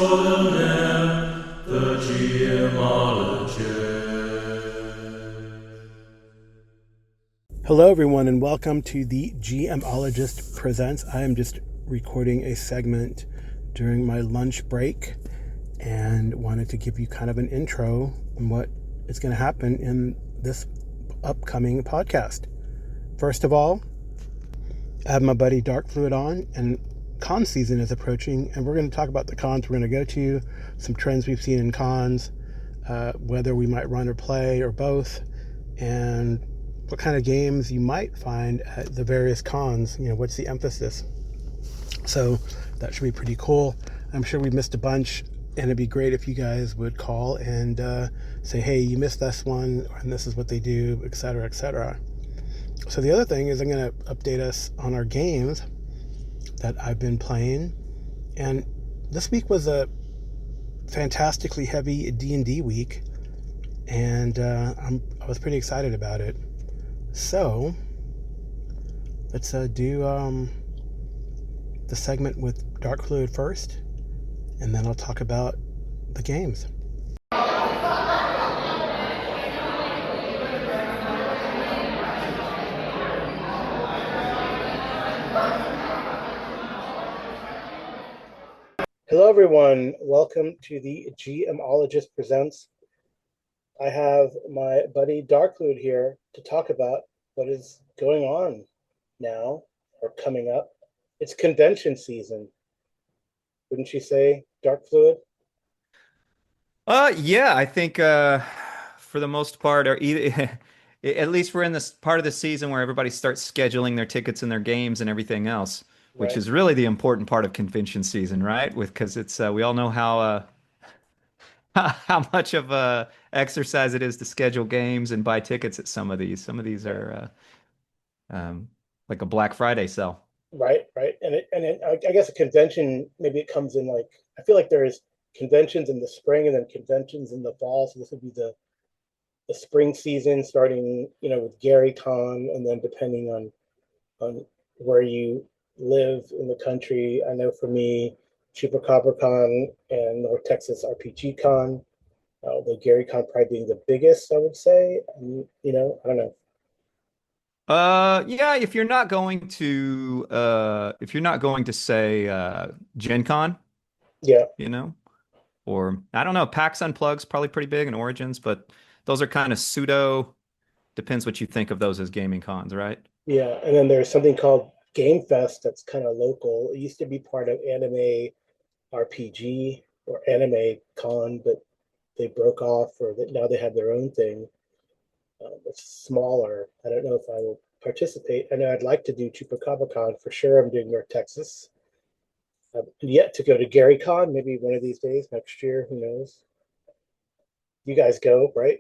extraordinaire, the gemologist. Hello, everyone, and welcome to the GMologist Presents. I am just recording a segment during my lunch break and wanted to give you kind of an intro on what is going to happen in this upcoming podcast. First of all, I have my buddy Darkfluid on, and con season is approaching, and we're going to talk about the cons we're going to go to, some trends we've seen in cons, whether we might run or play or both, and what kind of games you might find at the various cons. What's the emphasis? So that should be pretty cool. I'm sure we missed a bunch, and it'd be great if you guys would call and say, hey, you missed this one, and this is what they do, etc., etc. So the other thing is I'm going to update us on our games that I've been playing. And this week was a fantastically heavy D&D week, and I was pretty excited about it. So let's do the segment with Darkfluid first, and then I'll talk about the games. Hello, everyone. Welcome to the GMologist Presents. I have my buddy Darkfluid here to talk about what is going on now or coming up. It's convention season. Wouldn't you say, Darkfluid? Yeah, I think for the most part, or either, at least we're in this part of the season where everybody starts scheduling their tickets and their games and everything else, which Right, is really the important part of convention season, right? Because it's we all know how how much of a exercise it is to schedule games and buy tickets at some of these. Some of these right, are like a Black Friday sale. right. I guess a convention, maybe it comes in like, I feel like there's conventions in the spring and then conventions in the fall. So this would be the spring season starting, with Gary Con, and then depending on where you live in the country. I know for me, Chupacabra Con and North Texas RPG Con, the Gary Con probably being the biggest, I would say. And, I don't know. Yeah, if you're not going to say Gen Con, Yeah, you know. Or I don't know, PAX Unplug's probably pretty big and Origins, but those are kind of pseudo, depends what you think of those as gaming cons, right? yeah. And then there's something called Game Fest that's kind of local. It used to be part of Anime RPG or Anime Con, but they broke off, or that now they have their own thing. It's smaller. I don't know if I will participate. I know I'd like to do Chupacabra Con for sure. I'm doing North Texas. I've yet to go to Gary Con, maybe one of these days next year. Who knows? You guys go, right?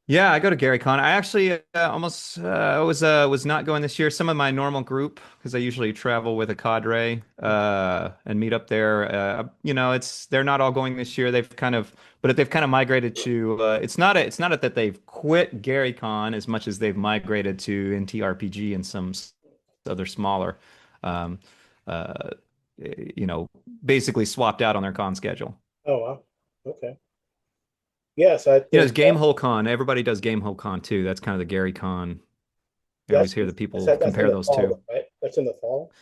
Yeah, I go to GaryCon. I actually almost was not going this year. Some of my normal group, because I usually travel with a cadre and meet up there. It's they're not all going this year. They've kind of migrated to. It's not that they've quit GaryCon as much as they've migrated to NTRPG and some other smaller, um, uh, basically swapped out on their con schedule. Oh, wow. Okay. Yes, I It's think Game Hole Con. Everybody does Game Hole Con too. That's kind of the Gary Con. I always hear that people that's in compare the those two. fall, right? That's in the fall.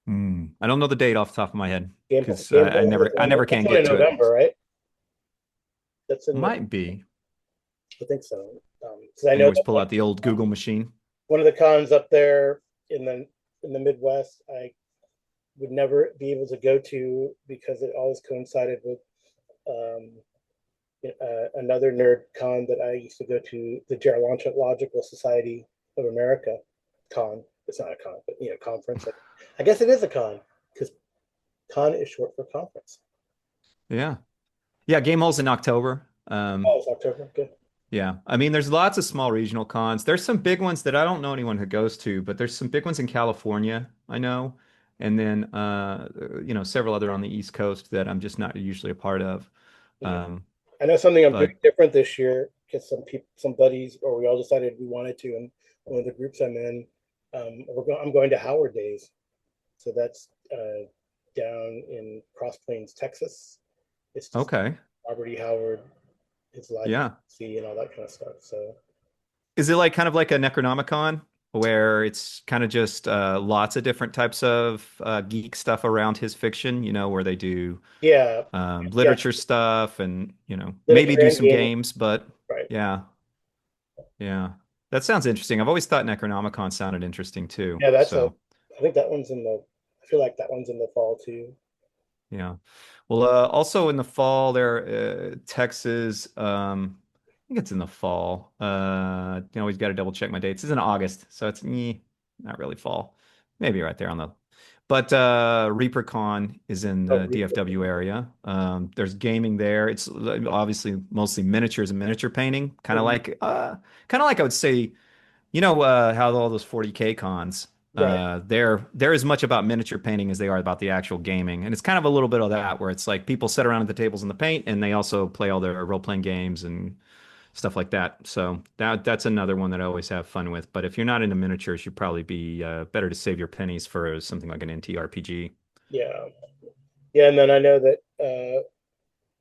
I don't know the date off the top of my head because Game I Bowl is I never that's can one in get to it. November, right? That's in the. Might be. I think so. Because I I can know always that pull out the old Google machine. one of the cons up there in the Midwest, I would never be able to go to because it always coincided with um, another nerd con that I used to go to, the Geological Society of America con. It's not a con, but conference. I guess it is a con because con is short for conference. Yeah. Yeah, Game Hole's in October. Oh, it's October. Good. Yeah. I mean, there's lots of small regional cons. There's some big ones that I don't know anyone who goes to, but there's some big ones in California, I know. And then several other on the East Coast that I'm just not usually a part of. Yeah. Um, I know something I'm but doing different this year because some buddies, or we all decided we wanted to, and one of the groups I'm in, I'm going to Howard Days, so that's down in Cross Plains, Texas. It's just Okay. Robert E. Howard, his life, Yeah. see, and all that kind of stuff. So Is it like kind of like a Necronomicon where it's kind of just lots of different types of geek stuff around his fiction, where they do yeah, yeah, literature stuff and, maybe literature do and some gaming, games, but right? yeah, yeah. That sounds interesting. I've always thought Necronomicon sounded interesting too. Yeah, that's a. So, I think that one's in the. I feel like that one's in the fall too. yeah. Well, also in the fall there, Texas, I think it's in the fall. Always got to double check my dates. It's in August, so it's not really fall. Maybe right there on the. But ReaperCon is in Oh, the DFW area. There's gaming there. It's obviously mostly miniatures and miniature painting, mhm. kind of like I would say how all those 40K cons, Right. they're as much about miniature painting as they are about the actual gaming. And it's kind of a little bit of that where it's like people sit around at the tables in the paint and they also play all their role-playing games and stuff like that. So that's another one that I always have fun with. But if you're not into miniatures, you'd probably be better to save your pennies for something like an NTRPG. Yeah. Yeah, and then I know that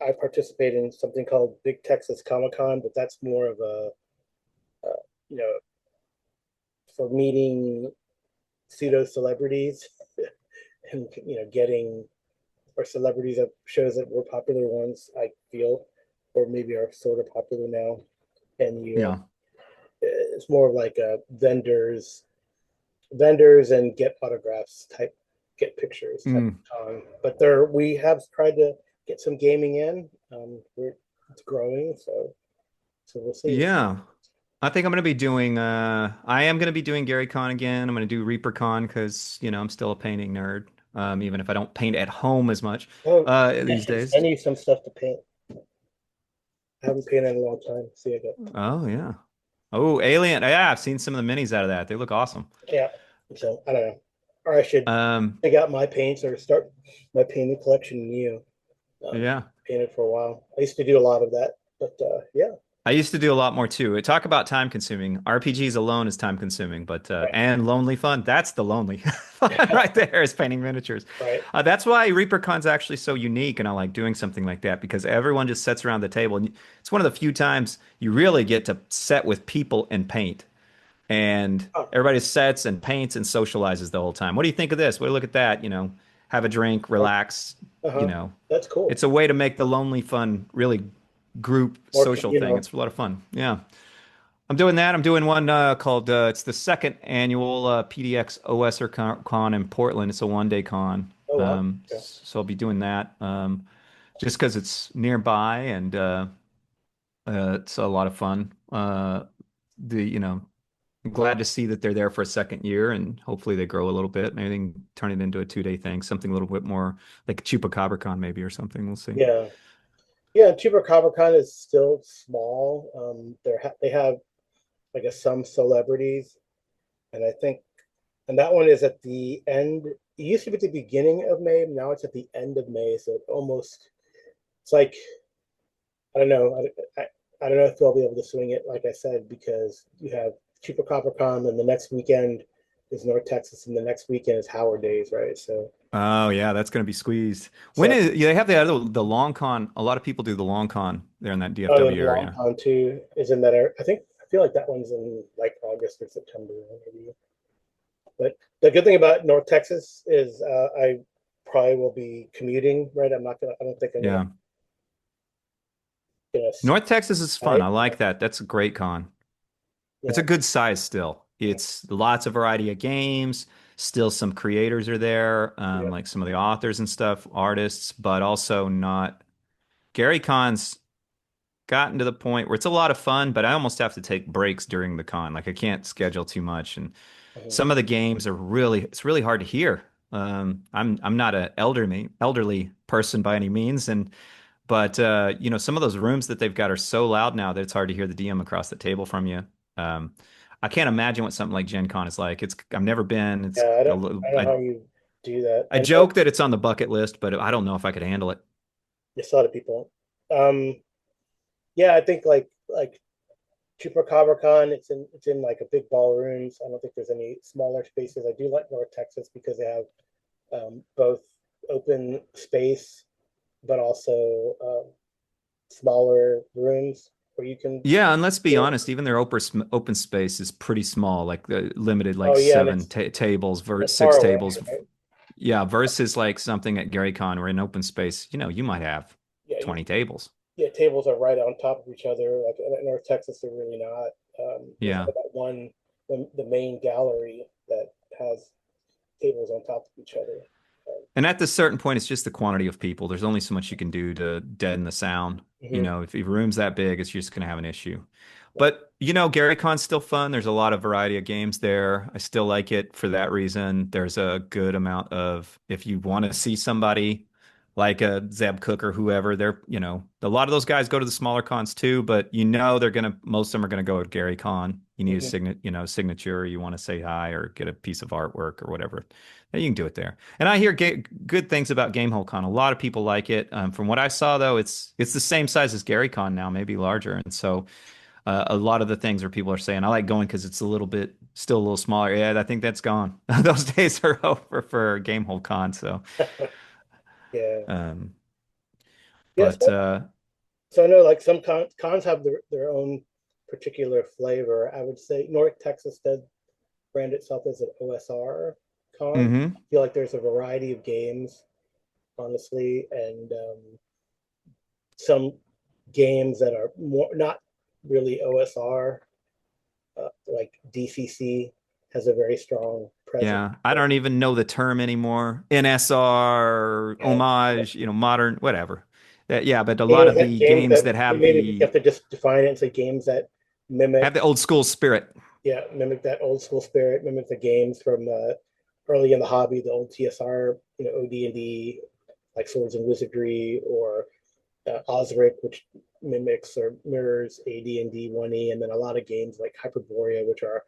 I participate in something called Big Texas Comic Con, but that's more of a you know for meeting pseudo celebrities and getting or celebrities that shows that were popular ones. I feel, or maybe are sort of popular now, and Yeah. it's more of like a vendors and get autographs type, get pictures type Mm, of con. But there, we have tried to get some gaming in. It's growing, so we'll see. yeah. I think I'm going to be doing I am going to be doing Gary Con again. I'm going to do Reaper Con because, I'm still a painting nerd. Even if I don't paint at home as much Oh, these I days. need some stuff to paint. I haven't painted in a long time. See, I got Oh yeah. Oh, Alien. Yeah, I've seen some of the minis out of that. They look awesome. yeah. So I don't know, or I should Um, dig out my paints or start my painting collection new. yeah. Painted for a while. I used to do a lot of that, but yeah, I used to do a lot more too. Talk about time consuming. RPGs alone is time consuming, but right, and lonely fun. That's the lonely fun right there is painting miniatures. right. That's why ReaperCon's actually so unique, and I like doing something like that because everyone just sits around the table, and it's one of the few times you really get to sit with people and paint, and Oh, everybody sits and paints and socializes the whole time. What do you think of this? What do you look at that? Have a drink, relax. uh You huh. know, That's cool. it's a way to make the lonely fun really group More social thing. It's a lot of fun. Yeah. I'm doing that. I'm doing one called it's the second annual PDX OSer con in Portland. It's a 1 day con. Oh wow. Yeah. So I'll be doing that just because it's nearby and it's a lot of fun. I'm glad to see that they're there for a second year and hopefully they grow a little bit. Maybe they can turn it into a 2 day thing, something a little bit more like Chupacabra Con maybe or something. We'll see. Yeah. Yeah. Chupacabra is still small. They have I guess some celebrities, and I think, and that one is at the end. It used to be at the beginning of May. Now it's at the end of May, so it almost it's like I don't know. I don't know if they'll be able to swing it, like I said, because you have Chupacabra, and the next weekend is North Texas, and the next weekend is Howard Days, right? Oh yeah, that's going to be squeezed. When So is yeah, they have the long con. A lot of people do the long con there in that oh, the DFW Long area. Con too is in that area. I feel like that one's in like August or September, maybe. But the good thing about North Texas is I probably will be commuting, right? I'm not gonna. I don't think I'm Yeah. gonna North Texas is fun. site. I like that. That's a great con. It's Yeah, a good size still. It's lots of variety of games. Still some creators are there, yeah, like some of the authors and stuff, artists, but also not. Gary Con's gotten to the point where it's a lot of fun, but I almost have to take breaks during the con. Like I can't schedule too much, and mhm. some of the games are it's really hard to hear. I'm not an elderly person by any means, but some of those rooms that they've got are so loud now that it's hard to hear the DM across the table from you. Um, I can't imagine what something like Gen Con is like. I've never been. Yeah. I don't know how you do that. I I know joke that it's on the bucket list, but I don't know if I could handle it. there's a lot of people. Um, yeah, I think like Chupacabra, it's in like a big ballrooms. I don't think there's any smaller spaces. I do like North Texas because they have both open space but also smaller rooms where you can. Yeah, and let's be Yeah. honest, even their open space is pretty small, like the limited like Oh yeah, and seven it's ta tables, it's six far away, tables. right? Yeah, versus like something at Gary Con where in open space, you might have Yeah, 20 tables. yeah. Tables are right on top of each other. Like in North Texas, they're really not. There's Yeah. only that one, the main gallery that has tables on top of each other. And at this certain point, it's just the quantity of people. There's only so much you can do to deaden the sound. Mhm. If your room's that big, it's just going to have an issue. But, Gary Con's still fun. There's a lot of variety of games there. I still like it for that reason. There's a good amount of, if you want to see somebody like a Zeb Cook or whoever, a lot of those guys go to the smaller cons too, but most of them are going to go to Gary Con. You need a Mhm. signature, or you want to say hi or get a piece of artwork or whatever. You can do it there. And I hear good things about Gamehole Con. A lot of people like it. From what I saw, though, it's the same size as Gary Con now, maybe larger. And so a lot of the things where people are saying, I like going because it's still a little smaller. Yeah, I think that's gone. Those days are over for Gamehole Con. So, Yeah. um, Yes. but So I know like some cons have their own particular flavor. I would say North Texas does brand itself as an OSR con. hmm I feel like there's a variety of games, honestly, and some games that are more not really OSR, like DCC has a very strong presence. yeah, I don't even know the term anymore. NSR, Yeah. homage, modern, whatever. Yeah, but a lot of the Games games that that maybe you have to just define it and say games that have mimic, the old school spirit. yeah, mimic that old school spirit, mimic the games from early in the hobby, the old TSR, OD&D, like Swords and Wizardry, or Osric, which mimics or mirrors AD&D 1E, and then a lot of games like Hyperborea, which are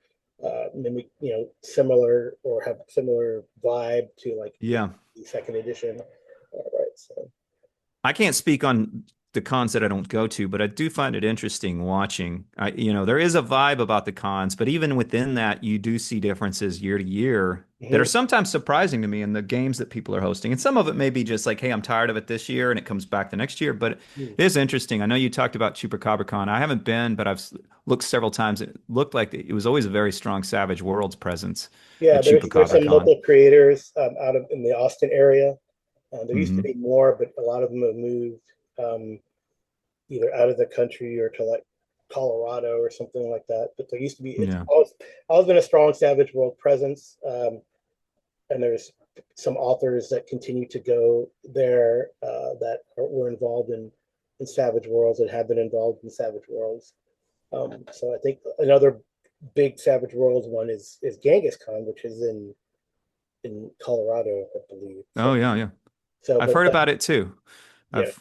mimic, similar or have similar vibe to like Yeah. the second edition. Right. So. I can't speak on the cons that I don't go to, but I do find it interesting watching. There is a vibe about the cons, but even within that, you do see differences year to year that are Mm-hmm. sometimes surprising to me in the games that people are hosting. And some of it may be just like, hey, I'm tired of it this year and it comes back the next year. But it is interesting. I know you talked about Chupacabra Con. I haven't been, but I've looked several times. It looked like it was always a very strong Savage Worlds presence Yeah, at there's Chupacabra some Con. local creators out of in the Austin area. There used to hmm be more, but a lot of them have moved um, either out of the country or to like Colorado or something like that. But there used to be it's Yeah. always been a strong Savage World presence, and there's some authors that continue to go there were involved in Savage Worlds and have been involved in Savage Worlds. So I think another big Savage Worlds one is Genghis Khan, which is in Colorado, I believe. Oh, So yeah, yeah. so, I've but heard about it too. yeah,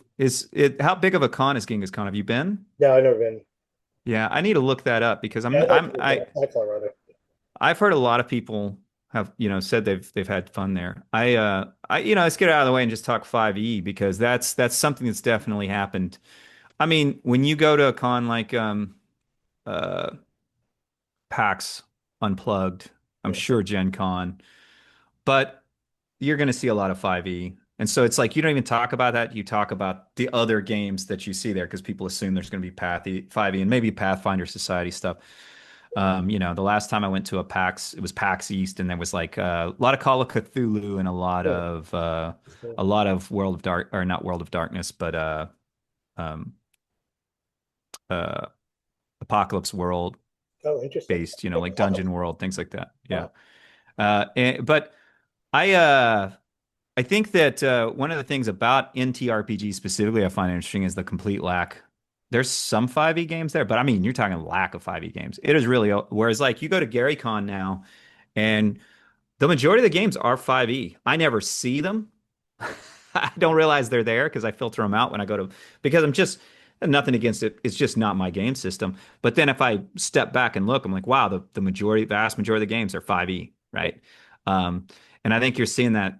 How big of a con is Genghis Khan? Have you been? no, I've never been. Yeah, I need to look that up because Yeah, I'd like to visit. I like Colorado. I've heard a lot of people have, said they've had fun there. Let's get it out of the way and just talk 5e because that's something that's definitely happened. I mean, when you go to a con like uh PAX Unplugged, I'm Yeah. sure Gen Con, but you're going to see a lot of 5e. And so it's like you don't even talk about that. You talk about the other games that you see there because people assume there's going to be 5e and maybe Pathfinder Society stuff. The last time I went to a PAX, it was PAX East, and there was like a lot of Call of Cthulhu and Oh, a lot of World of Dark or not World of Darkness, but um, uh, Apocalypse World oh, interesting. based, like Dungeon World, things like that. Yeah. Wow. But I I think that one of the things about NTRPG specifically I find interesting is the complete lack. There's some 5e games there, but I mean, you're talking lack of 5e games. It is really, whereas like you go to GaryCon now and the majority of the games are 5e. I never see them. I don't realize they're there because I filter them out when I go to, because I'm just, nothing against it. It's just not my game system. But then if I step back and look, I'm like, wow, vast majority of the games are 5e, right? Um, and I think you're seeing that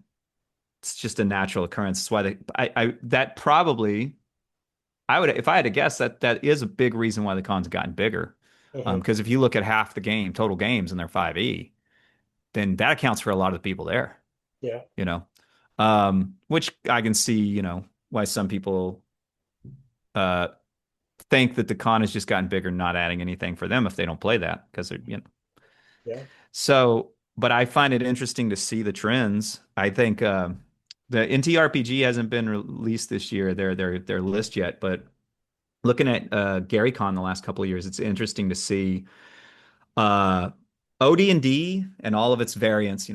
it's just a natural occurrence. That's why that probably I would if I had to guess that is a big reason why the con's gotten bigger. Hmm. Because if you look at half the total games and they're 5e, then that accounts for a lot of the people there, Yeah. which I can see, why some people uh think that the con has just gotten bigger, not adding anything for them if they don't play that because they're, Yeah. So, but I find it interesting to see the trends. I think the NTRPG hasn't been released this year, their list yet, but looking at Gary Con the last couple of years, it's interesting to see uh, OD&D and all of its variants,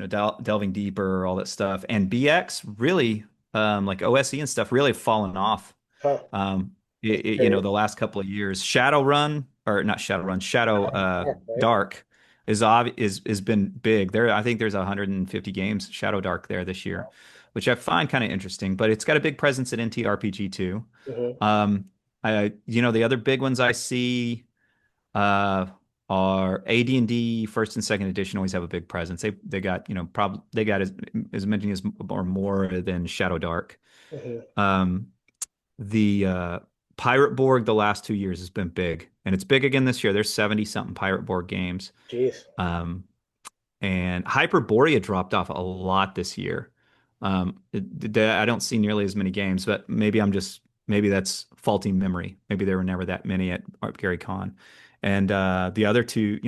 delving deeper, all that stuff, and BX really, like OSE and stuff, really have fallen off. Huh. Um, That's curious. the last couple of years, Shadowrun or not Shadowrun, Shadow Yeah, right. Dark is been big. I think there's 150 games Shadow Dark there this year, which I find kind of interesting. But it's got a big presence at NTRPG too. Hmm. Um, the other big ones I see uh, are AD&D first and second edition always have a big presence. They got probably they got as many as or more than Shadow Dark. Hmm. Um, the Pirate Borg the last 2 years has been big, and it's big again this year. There's 70 something Pirate Borg games. Jeez. Um, and Hyperborea dropped off a lot this year. I don't see nearly as many games, but maybe that's faulty memory. Maybe there were never that many at Art Gary Con. And the other two,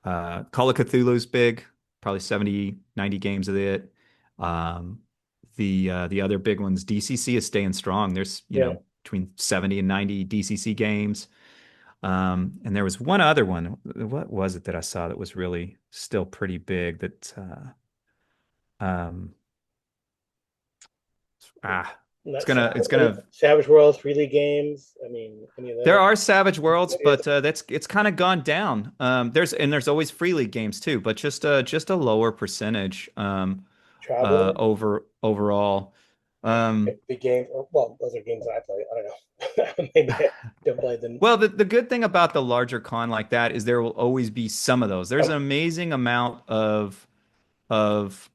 Call of Cthulhu's big, probably 70, 90 games of it. Um, the other big ones, DCC is staying strong. There's, Yeah. between 70 and 90 DCC games. And there was one other one. What was it that I saw that was really still pretty big that um ah Not it's any gonna Savage Worlds, Freely Games. I mean, any of there those. are Savage Worlds, What is but it's kind of gone down. There's always free league games too, but just a lower percentage Traveler? overall. Um Big games. Well, those are games that I play. I don't know. Maybe I don't play them. Well, the good thing about the larger con like that is there will always be some of those. There's an amazing amount of of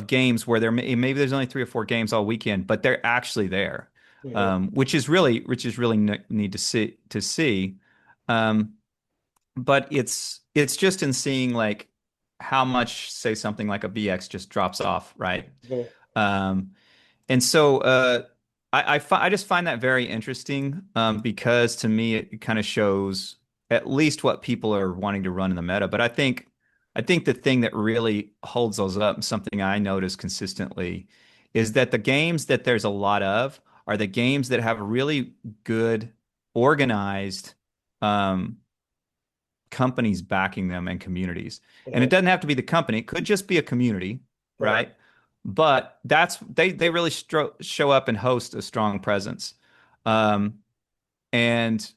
games where maybe there's only 3 or 4 games all weekend, but they're actually there, Hmm. which is really need to see. Um, but it's just in seeing like how much, say, something like a BX just drops off, right? Hmm. Um, and so I just find that very interesting because to me it kind of shows at least what people are wanting to run in the meta. But I think the thing that really holds those up, and something I notice consistently, is that the games that there's a lot of are the games that have really good organized um, companies backing them and communities. And Hmm. it doesn't have to be the company; it could just be a community, Right. right? But they really show up and host a strong presence. Um, and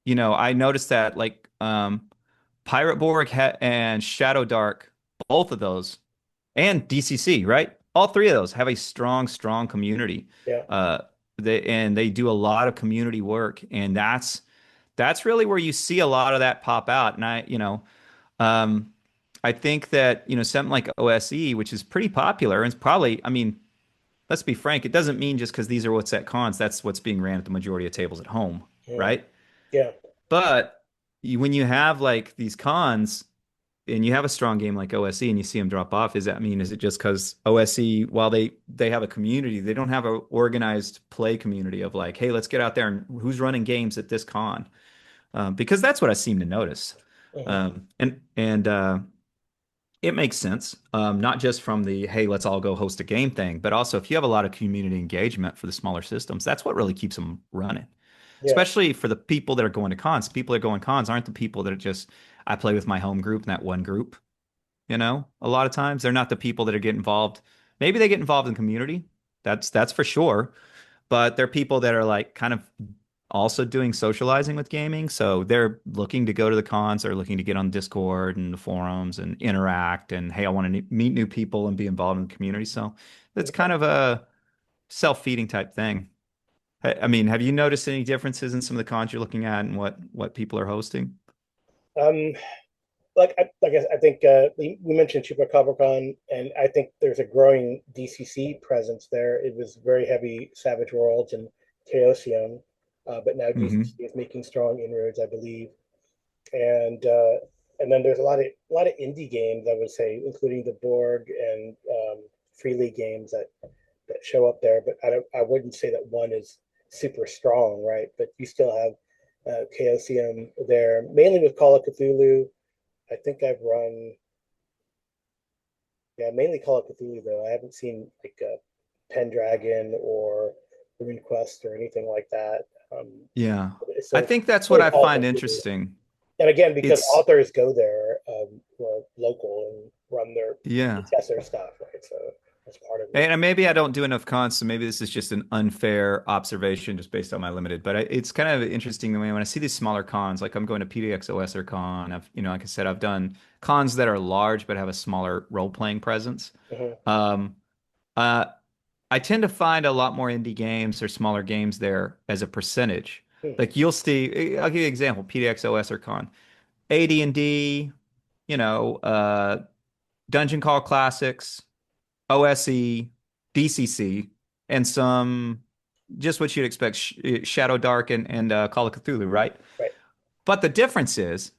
I noticed that like Pirate Borg and Shadow Dark, both of those, and DCC, right? All three of those have a strong, strong community. Yeah. Uh, they do a lot of community work, and that's really where you see a lot of that pop out. And um, I think that something like OSE, which is pretty popular, and it's probably, I mean, let's be frank, it doesn't mean just because these are what's at cons, that's what's being ran at the majority of tables at home, Hmm. right? Yeah. But when you have like these cons and you have a strong game like OSE and you see them drop off, is it just because OSE, while they have a community, they don't have an organized play community of like, hey, let's get out there and who's running games at this con? Because that's what I seem to notice. Hmm. And it makes sense, not just from the hey, let's all go host a game thing, but also if you have a lot of community engagement for the smaller systems, that's what really keeps them running. Yeah. Especially for the people that are going to cons. People that are going cons aren't the people that are just I play with my home group and that one group. A lot of times they're not the people that are getting involved. Maybe they get involved in community. That's for sure. But they're people that are like kind of also doing socializing with gaming. So they're looking to go to the cons. They're looking to get on Discord and the forums and interact. And hey, I want to meet new people and be involved in the community. So it's Yeah. kind of a self-feeding type thing. I mean, have you noticed any differences in some of the cons you're looking at and what people are hosting? Um, I think we mentioned ChupaCabraCon, and I think there's a growing DCC presence there. It was very heavy Savage Worlds and Chaosium, but now Hmm. DCC is making strong inroads, I believe. And then there's a lot of indie games, I would say, including the Borg and Free League games that that show up there, but I wouldn't say that one is super strong, right? But you still have Chaosium there, mainly with Call of Cthulhu. I think I've run, yeah, mainly Call of Cthulhu though. I haven't seen like Pendragon or RuneQuest or anything like that. Yeah. So I it's think that's what really I Call of find Cthulhu. interesting. And again, because It's authors go there who are local and run their yeah. test their stuff, right? So that's part of it. And maybe I don't do enough cons, so maybe this is just an unfair observation just based on my limited. But it's kind of interesting the way when I see these smaller cons, like I'm going to PDXOS con. Like I said, I've done cons that are large but have a smaller role-playing presence. Hmm. Um, uh, I tend to find a lot more indie games or smaller games there as a percentage. Hmm. Like you'll see, I'll give you an example, PDXOS con, AD&D, you know, Dungeon Call Classics. OSE, DCC, and some just what you'd expect, Shadow Dark and Call of Cthulhu, right? Right. But the difference is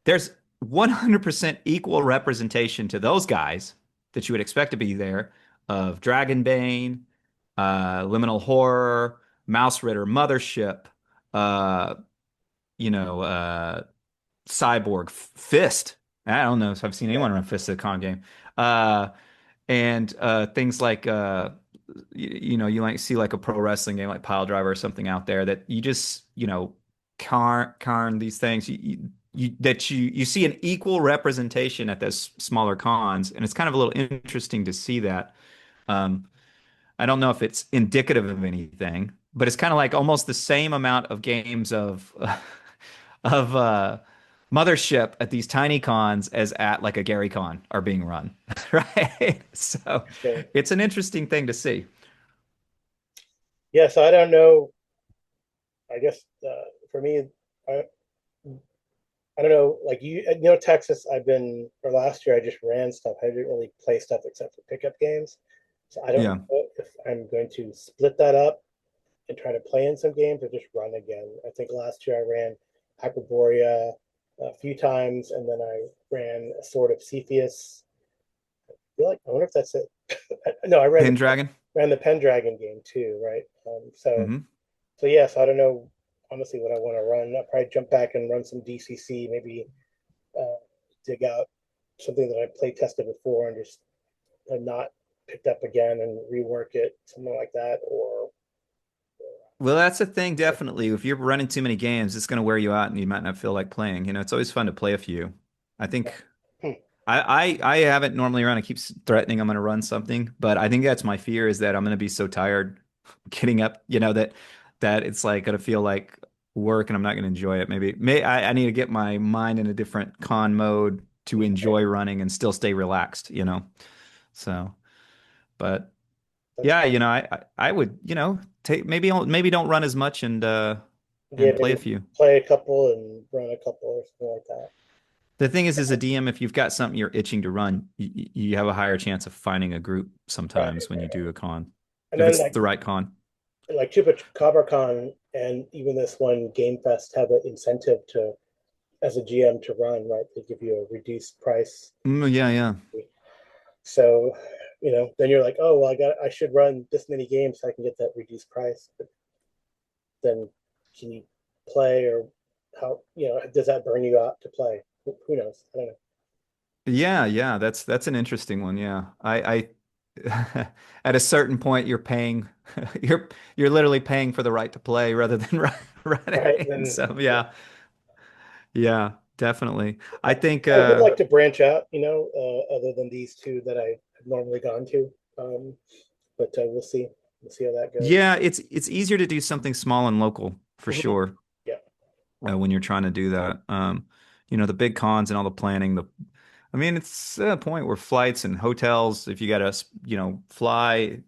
there's 100% equal representation to those guys that you would expect to be there of Dragonbane, Liminal Horror, Mouse Ritter, Mothership, uh, you know, Cyborg, Fist. I don't know if I've seen Yeah. anyone run Fist at a con game. Uh, and things like you might see like a pro wrestling game like Pile Driver or something out there that you just Karn these things you see an equal representation at those smaller cons, and it's kind of a little interesting to see that. Um, I don't know if it's indicative of anything, but it's kind of like almost the same amount of games of of Mothership at these tiny cons as at like a Gary Con are being run, right? So Interesting. it's an interesting thing to see. Yeah. So I don't know. I guess for me, I, I don't know. Like Texas. I've been or last year I just ran stuff. I didn't really play stuff except for pickup games. So I don't Yeah. know if I'm going to split that up and try to play in some games or just run again. I think last year I ran Hyperborea a few times, and then I ran a Sword of Cepheus. I wonder if that's it. No, I Pendragon. ran the Pendragon game too, right? Hmm. So yes, I don't know honestly what I want to run. I'll probably jump back and run some DCC, maybe uh, dig out something that I play tested before and just not picked up again and rework it, something like that. Or Well, that's the thing, definitely. If you're running too many games, it's going to wear you out and you might not feel like playing. It's always fun to play a few. I think hmm, I haven't normally run. I keep threatening I'm going to run something, but I think that's my fear is that I'm going to be so tired getting up, that it's like going to feel like work and I'm not going to enjoy it. I need to get my mind in a different con mode to enjoy running and still stay relaxed. So, but that's yeah, fine. I would, take maybe don't run as much Yeah, and play a maybe few. play a couple and run a couple or something like that. The thing is, as a DM, if you've got something you're itching to run, you have a higher chance of finding a group Right, sometimes when you right. do a con, And if then it's the right con. like CubaCon and even this one Game Fest have an incentive to as a GM to run, right? They give you a reduced price. Yeah, yeah. So, then you're like, oh well, I should run this many games so I can get that reduced price. But then can you play or how does that burn you out to play? Who knows? I don't know. Yeah, yeah, that's an interesting one. Yeah. I at a certain point you're paying you're literally paying for the right to play rather than Right. running. Then So yeah. yeah. Yeah, definitely. I think I would like to branch out, other than these two that I have normally gone to. But we'll see. We'll see how that goes. yeah, it's easier to do something small and local for Mhm. sure Yeah. when you're trying to do that. The big cons and all the planning, I mean, it's a point where flights and hotels, if you got to, fly,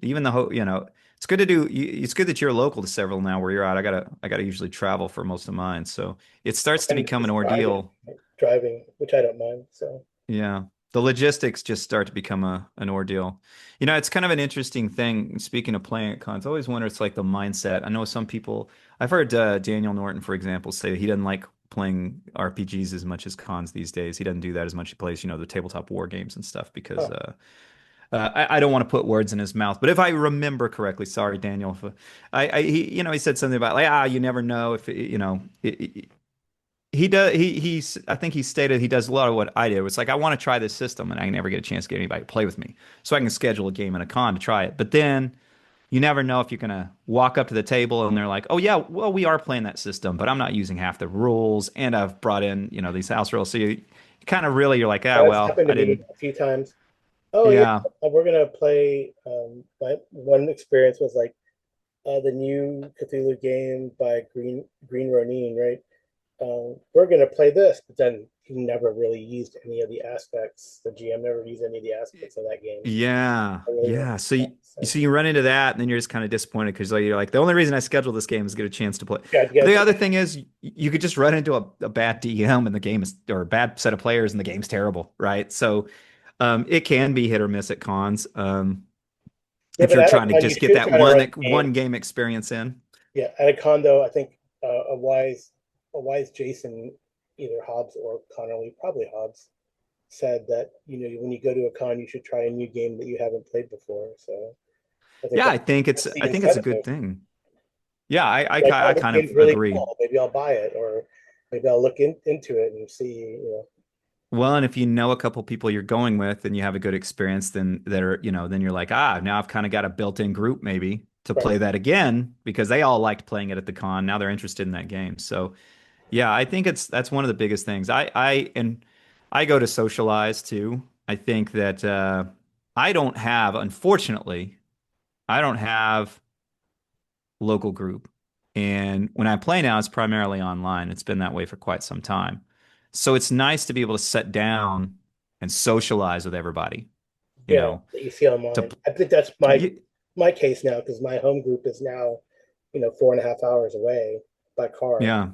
even the it's good to do. It's good that you're local to several now where you're at. I gotta usually travel for most of mine, so it starts to And become an just ordeal. driving, which I don't mind. So. Yeah. The logistics just start to become an ordeal. It's kind of an interesting thing. Speaking of playing at cons, I always wonder it's like the mindset. I know some people, I've heard Daniel Norton, for example, say that he doesn't like playing RPGs as much as cons these days. He doesn't do that as much. He plays, the tabletop war games and stuff because Huh. I don't want to put words in his mouth, but if I remember correctly, sorry, Daniel, if he said something about like, you never know if he does. I think he stated he does a lot of what I did. It's like, I want to try this system and I never get a chance to get anybody to play with me. So I can schedule a game in a con to try it. But then you never know if you're going to walk up to the table and they're like, oh yeah, well, we are playing that system, but I'm not using half the rules. And I've brought in, these house rules. So you kind of really, you're like, That's well, happened to I me didn't. a few times. Oh yeah, Yeah. we're gonna play. My one experience was like the new Cthulhu game by Green Ronin, right? We're gonna play this, but then he never really used any of the aspects. The GM never used any of the aspects of that game. Yeah, I really want yeah. So that. you run into that, and then you're just kind of disappointed because you're like, the only reason I scheduled this game is to get a chance to play. Yeah, you But the guys. other thing is, you could just run into a bad DM, and the game is, or a bad set of players, and the game's terrible, right? So, it can be hit or miss at cons. Yeah, If but you're at a trying to con, you just get should that try to run the one game. game experience in. Yeah, at a con though, I think a wise Jason, either Hobbs or Connolly, probably Hobbs, said that when you go to a con, you should try a new game that you haven't played before. So I think Yeah, that's the I think it's a incentive. good thing. Yeah, Like, oh, I this kind of game's really agree. cool. Maybe I'll buy it, or maybe I'll look into it and see. Well, and if you know a couple people you're going with and you have a good experience, then then you're like, now I've kind of got a built-in group maybe to Right? play that again because they all liked playing it at the con. Now they're interested in that game. So yeah, I think that's one of the biggest things. I go to socialize too. I think that unfortunately, I don't have local group. And when I play now, it's primarily online. It's been that way for quite some time. So it's nice to be able to sit down and socialize with everybody, you Yeah, know, that you see to, online. I think that's y- my case now because my home group is now 4.5 hours away by car. yeah.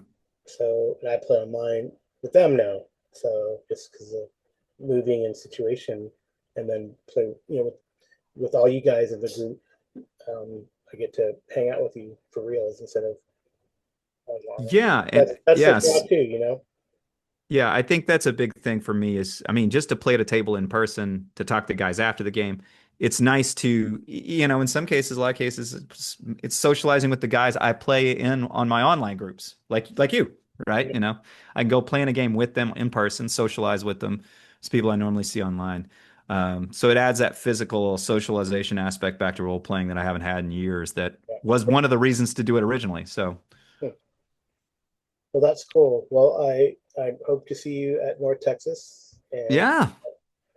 So and I play online with them now. So just because of moving and situation, and then play with all you guys in the group. I get to hang out with you for reals instead of online. Yeah. That's the draw too. Yeah, I think that's a big thing for me is, I mean, just to play at a table in person, to talk to guys after the game. It's nice to, in some cases, a lot of cases, it's socializing with the guys I play in on my online groups, like you, right? I can go play in a game with them in person, socialize with them. It's people I normally see online. So it adds that physical socialization aspect back to role playing that I haven't had in years. That was one of the reasons to do it originally. So Yeah. Well, that's cool. Well, I hope to see you at North Texas, yeah,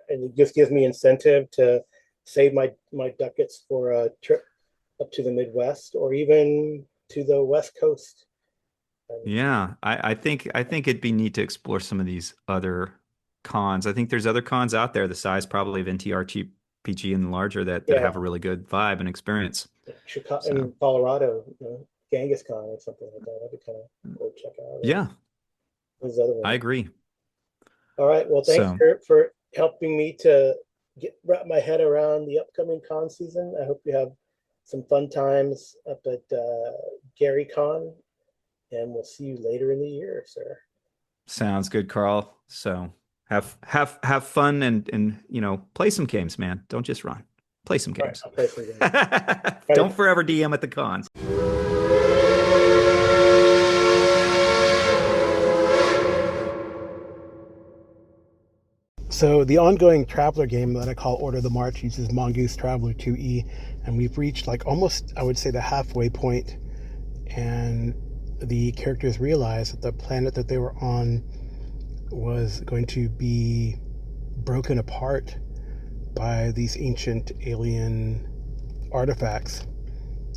and it just gives me incentive to save my ducats for a trip up to the Midwest or even to the West Coast. And yeah, I think it'd be neat to explore some of these other cons. I think there's other cons out there the size probably of NTRPG and larger that yeah, have a really good vibe and experience. Chicago So in Colorado, Genghis Khan or something like that. That'd be kind of cool to check out. Or yeah, those other I ones. agree. All right. Well, thanks So for helping me to wrap my head around the upcoming con season. I hope you have some fun times up at Gary Con, and we'll see you later in the year, sir. sounds good, Carl. So have fun and play some games, man. Don't just run. Play some All right, games. I'll play some games. Try Don't to forever DM at the cons. So the ongoing Traveler game that I call Order of the March uses Mongoose Traveler 2E, and we've reached like almost, I would say, the halfway point, and the characters realize that the planet that they were on was going to be broken apart by these ancient alien artifacts.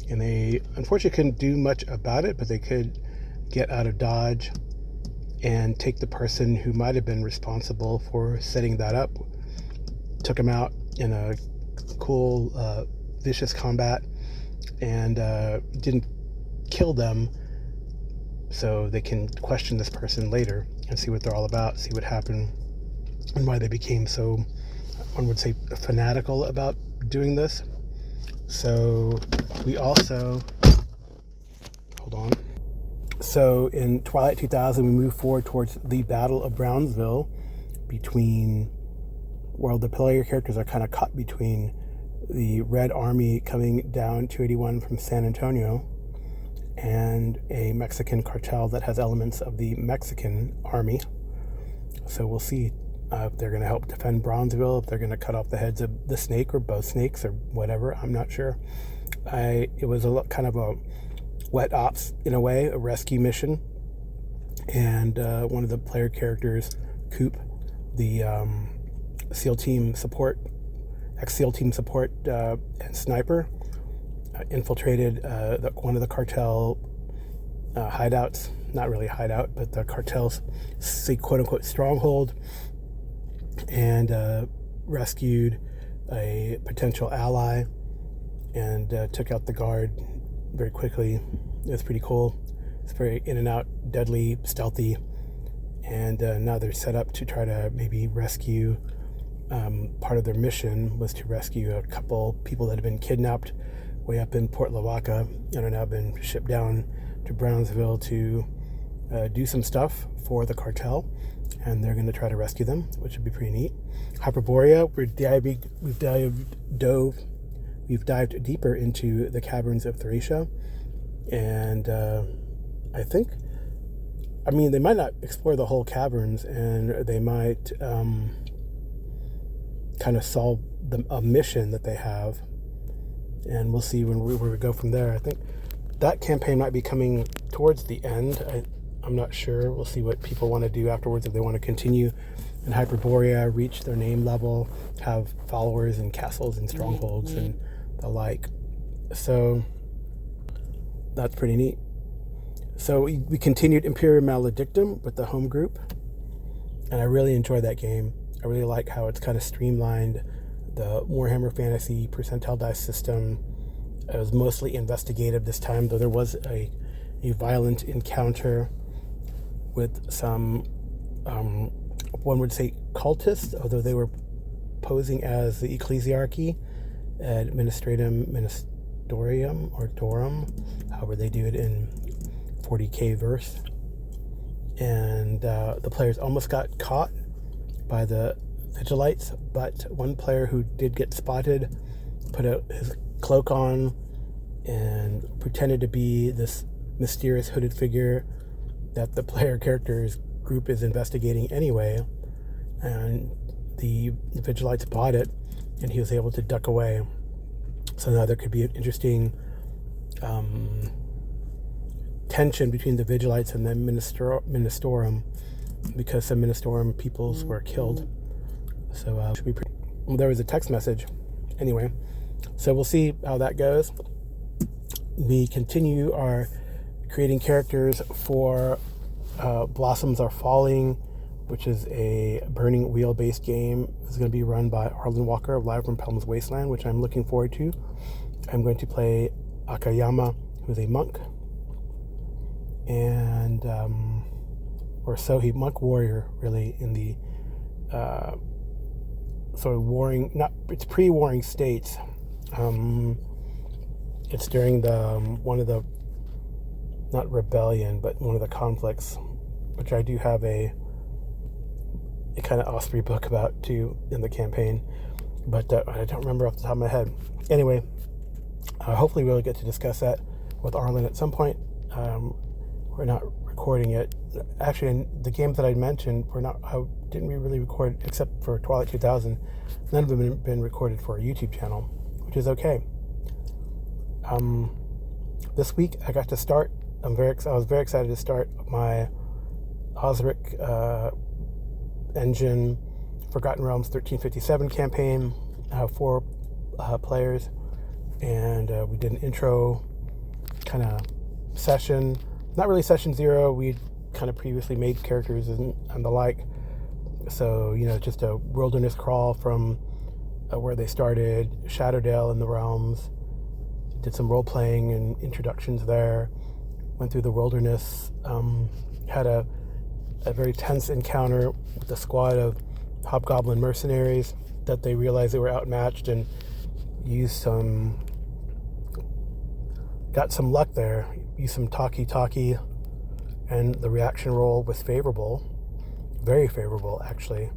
And they unfortunately couldn't do much about it, but they could get out of Dodge and take the person who might have been responsible for setting that up. Took him out in a cool, vicious combat, and didn't kill them, so they can question this person later and see what they're all about, see what happened, and why they became so, one would say, fanatical about doing this. So we also, hold on. So in Twilight 2000, we move forward towards the Battle of Brownsville between where the player characters are kind of caught between the Red Army coming down 281 from San Antonio and a Mexican cartel that has elements of the Mexican army. So we'll see if they're going to help defend Bronzeville, if they're going to cut off the heads of the snake or both snakes or whatever. I'm not sure. It was kind of a wet ops in a way, a rescue mission. And one of the player characters, Coop, the SEAL team support, ex-SEAL team support and sniper, infiltrated one of the cartel hideouts. Not really hideout, but the cartel's quote-unquote stronghold, and rescued a potential ally and took out the guard very quickly. It was pretty cool. It's very in and out, deadly, stealthy, and now they're set up to try to maybe rescue. Part of their mission was to rescue a couple people that had been kidnapped way up in Port Lavaca and are now been shipped down to Brownsville to do some stuff for the cartel, and they're going to try to rescue them, which would be pretty neat. Hyperborea, we've dived deeper into the caverns of Thracia, and I think, they might not explore the whole caverns, and they might kind of solve a mission that they have, and we'll see where we go from there. I think that campaign might be coming towards the end. I'm not sure. We'll see what people want to do afterwards, if they want to continue in Hyperborea, reach their name level, have followers and castles and strongholds and the like. So that's pretty neat. So we continued Imperium Maledictum with the home group, and I really enjoyed that game. I really like how it's kind of streamlined. The Warhammer Fantasy percentile dice system, it was mostly investigative this time, though there was a violent encounter with some, one would say cultists, although they were posing as the Ecclesiarchy, Administratum Ministorium, or Dorum, however they do it in 40k verse. And the players almost got caught by the Vigilites, but one player who did get spotted put his cloak on and pretended to be this mysterious hooded figure that the player character's group is investigating anyway, and the Vigilites bought it, and he was able to duck away. So now there could be an interesting tension between the Vigilites and the Ministorum, because some Ministorum peoples were killed. So should be pretty. Well, there was a text message. Anyway, so we'll see how that goes. We continue our creating characters for Blossoms Are Falling, which is a Burning Wheel-based game. It's going to be run by Arlen Walker of Live from Pelham's Wasteland, which I'm looking forward to. I'm going to play Akayama, who's a monk, and or Sohi, monk warrior, really, in the sort of warring, it's pre-warring states. It's during the one of the, not rebellion, but one of the conflicts, which I do have a kind of Osprey book about too in the campaign, but I don't remember off the top of my head. Anyway, hopefully we'll get to discuss that with Arlen at some point. We're not recording it. Actually, the games that I mentioned, didn't we really record, except for Twilight 2000. None of them have been recorded for our YouTube channel, which is okay. This week I got to start. I was very excited to start my Osric Engine Forgotten Realms 1357 campaign. I have 4 players, and we did an intro kind of session. Not really session 0. We'd kind of previously made characters and the like. So, just a wilderness crawl from where they started, Shadowdale in the Realms. Did some role-playing and introductions there. Went through the wilderness. Had a very tense encounter with a squad of hobgoblin mercenaries that they realized they were outmatched, and got some luck there. Used some talkie, and the reaction roll was favorable. Very favorable, actually.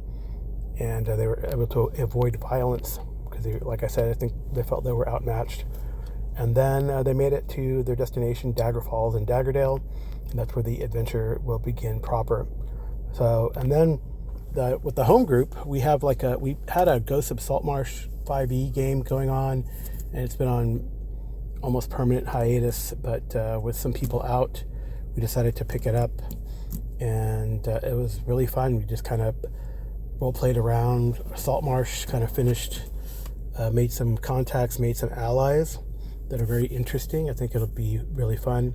and they were able to avoid violence because, like I said, I think they felt they were outmatched. And then they made it to their destination, Dagger Falls in Daggerdale, and that's where the adventure will begin proper. So, and then with the home group, we had a Ghost of Saltmarsh 5e game going on, and it's been on almost permanent hiatus. But with some people out, we decided to pick it up, and it was really fun. We just kind of role played around Saltmarsh, kind of finished, made some contacts, made some allies that are very interesting. I think it'll be really fun.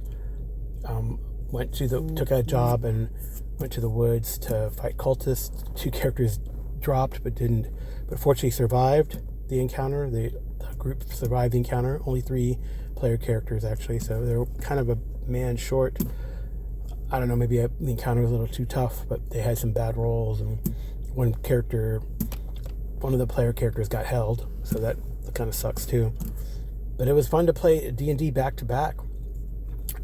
Took a job and went to the woods to fight cultists. 2 characters dropped, but fortunately survived the encounter. The group survived the encounter. Only 3 player characters actually, so they were kind of a man short. I don't know, maybe the encounter was a little too tough, but they had some bad rolls, and one of the player characters got held, so that kind of sucks too. But it was fun to play D&D back to back,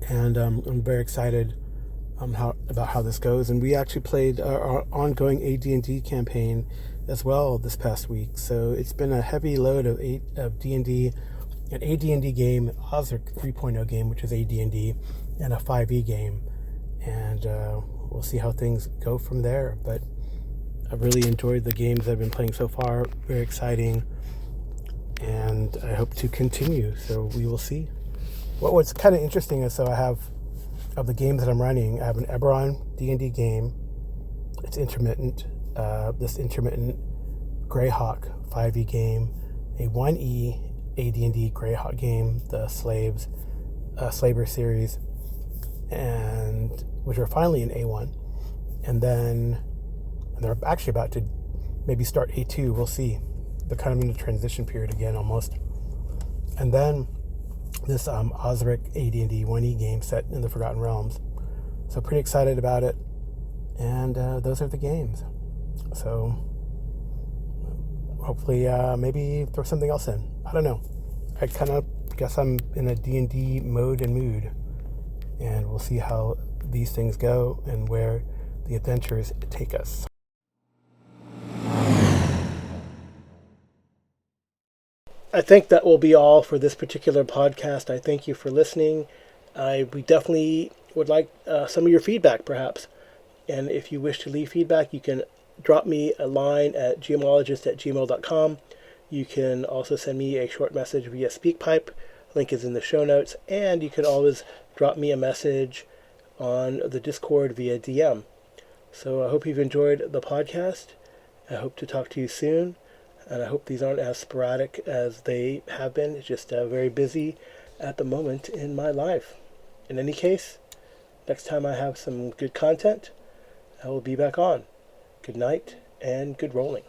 and I'm very excited about how this goes. And we actually played our ongoing AD&D campaign as well this past week. So it's been a heavy load of D&D, an AD&D game, Osric 3.0 game, which is AD&D, and a 5e game. And we'll see how things go from there. But I've really enjoyed the games I've been playing so far. Very exciting. And I hope to continue, so we will see. What's kind of interesting is, I have, of the games that I'm running, I have an Eberron D&D game. It's intermittent. This intermittent Greyhawk 5e game, a 1e AD&D Greyhawk game, the Slaver series, and which are finally in A1. And they're actually about to maybe start A2. We'll see. They're kind of in the transition period again, almost. And then this Osric AD&D 1E game set in the Forgotten Realms. So pretty excited about it. And those are the games. So hopefully maybe throw something else in. I don't know. I kind of guess I'm in a D&D mode and mood. And we'll see how these things go and where the adventures take us. I think that will be all for this particular podcast. I thank you for listening. We definitely would like some of your feedback, perhaps. And if you wish to leave feedback, you can drop me a line at gmologist@gmail.com. You can also send me a short message via SpeakPipe. Link is in the show notes. And you can always drop me a message on the Discord via DM. So I hope you've enjoyed the podcast. I hope to talk to you soon. And I hope these aren't as sporadic as they have been. It's just very busy at the moment in my life. In any case, next time I have some good content, I will be back on. Good night and good rolling.